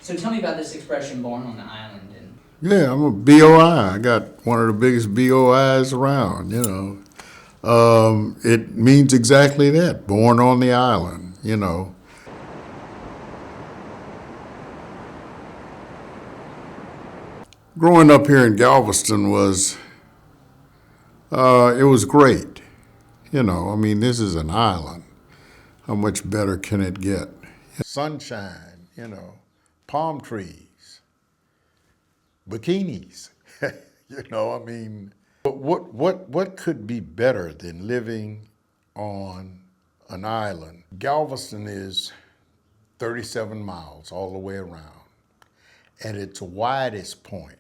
So tell me about this expression, born on the island. And Yeah, I'm a BOI. I got one of the biggest BOIs around, you know. It means exactly that, born on the island, you know. Growing up here in Galveston it was great. You know, I mean, this is an island. How much better can it get? Sunshine, you know, palm trees, bikinis. You know, I mean, what could be better than living on an island? Galveston is 37 miles all the way around, and its widest point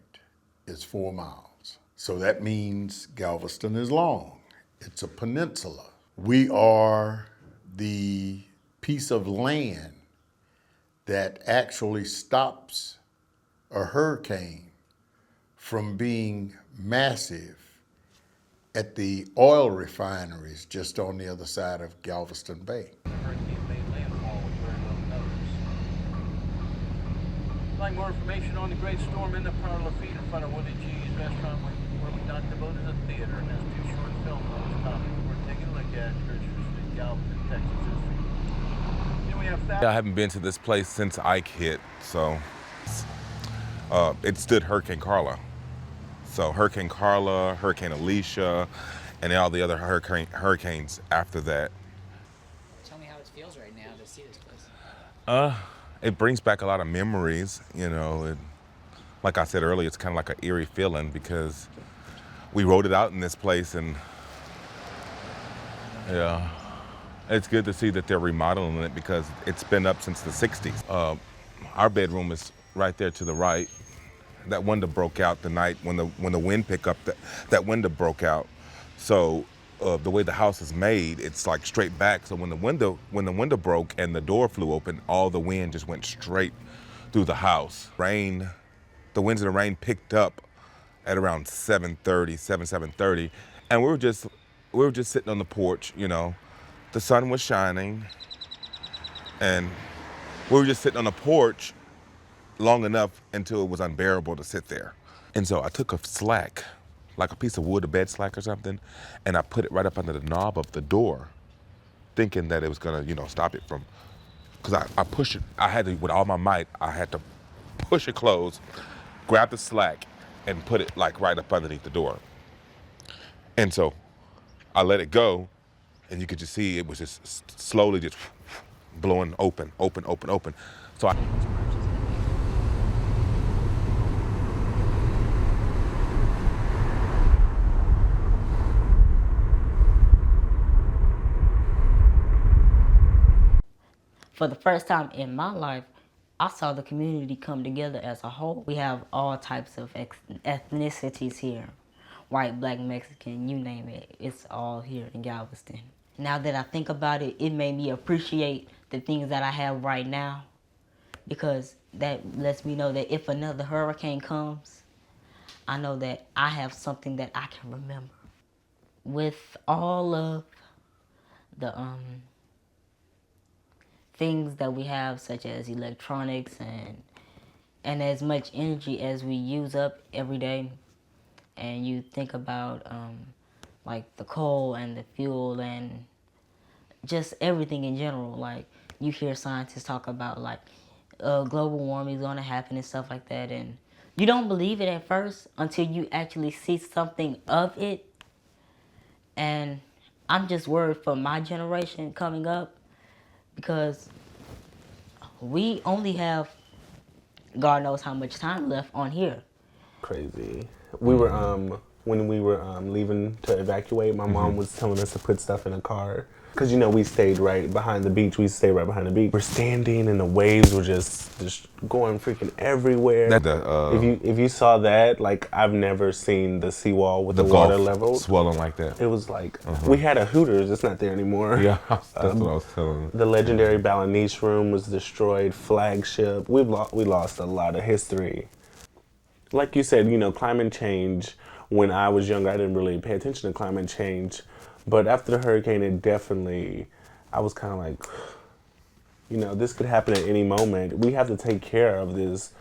is 4 miles. So that means Galveston is long. It's a peninsula. We are the piece of land that actually stops a hurricane from being massive at the oil refineries just on the other side of Galveston Bay. Hurricane made landfall with very little notice. Like more information on the great storm in the parlor feed in front of Willie G's restaurant where we talked about is a theater, and there's 2 short film topics we're taking a look at in Galveston, Texas. Then we have FAVS. I haven't been to this place since Ike hit, so it stood Hurricane Carla. So Hurricane Carla, Hurricane Alicia, and all the other hurricanes after that. tell me how it feels right now to see this place. It brings back a lot of memories, you know. Like I said earlier, it's kind of like an eerie feeling because we wrote it out in this place, and yeah, it's good to see that they're remodeling it because it's been up since the 60s. Our bedroom is right there to the right. That window broke out the night when the wind picked up. That window broke out. So the way the house is made, it's like straight back. So when the window broke and the door flew open, all the wind just went straight through the house. The winds of the rain picked up at around 7:30, and we were just sitting on the porch. You know, the sun was shining, and we were just sitting on the porch long enough until it was unbearable to sit there. And so I took a slack, like a piece of wood, a bed slack or something, and I put it right up under the knob of the door, thinking that it was gonna, you know, stop it from, because I pushed it, I had to, with all my might, I had to push it closed, grab the slack, and put it like right up underneath the door. And so I let it go, and you could just see it was just slowly just blowing open. So I, For the first time in my life, I saw the community come together as a whole. We have all types of ethnicities here. White, black, Mexican, you name it. It's all here in Galveston. Now that I think about it, it made me appreciate the things that I have right now, because that lets me know that if another hurricane comes, I know that I have something that I can remember. With all of the things that we have, such as electronics and as much energy as we use up every day, and you think about like the coal and the fuel and just everything in general, like you hear scientists talk about like global warming is going to happen and stuff like that, and you don't believe it at first until you actually see something of it. And I'm just worried for my generation coming up, because we only have God knows how much time left on here. Crazy. We were when we were leaving to evacuate, my mom was telling us to put stuff in a car. Because, you know, we stayed right behind the beach. We stayed right behind the beach. We're standing and the waves were just going freaking everywhere. If you saw that, like, I've never seen the seawall with the water level swelling like that. It was like, we had a Hooters. It's not there anymore. Yeah, that's what I was telling you. The legendary Balinese room was destroyed. Flagship. We lost a lot of history. Like you said, you know, climate change. When I was younger, I didn't really pay attention to climate change. But after the hurricane, I was kind of like, You know, this could happen at any moment. We have to take care of this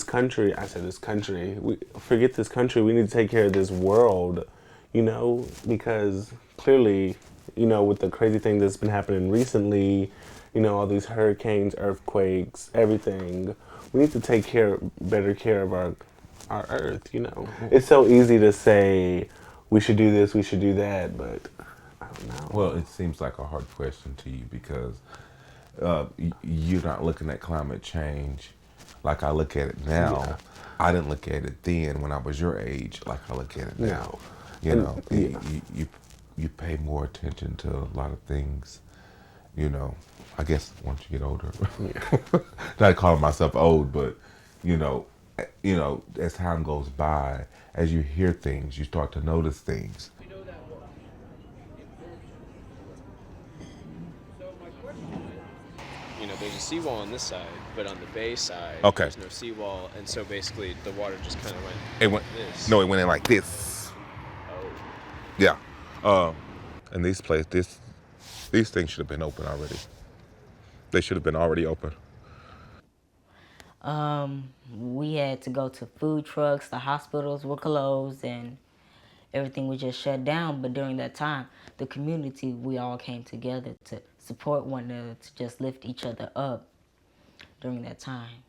country. I said this country. We forget this country. We need to take care of this world, you know, because clearly, you know, with the crazy thing that's been happening recently, you know, all these hurricanes, earthquakes, everything. We need to take better care of our earth, you know. It's so easy to say we should do this, we should do that, but I don't know. Well, it seems like a hard question to you because you're not looking at climate change like I look at it now. Yeah. I didn't look at it then when I was your age like I look at it now. You And- know, yeah. you pay more attention to a lot of things, you know. I guess once you get older. Not calling myself old, but you know, as time goes by, as you hear things, you start to notice things. You know, there's a seawall on this side, but on the bay side, Okay. there's no seawall, and so basically the water just kind of went. It went. Like this. No, it went in like this. Oh. Yeah. And these things should have been open already. They should have been already open. We had to go to food trucks, the hospitals were closed, and everything was just shut down. But during that time, the community, we all came together to support one another, to just lift each other up during that time.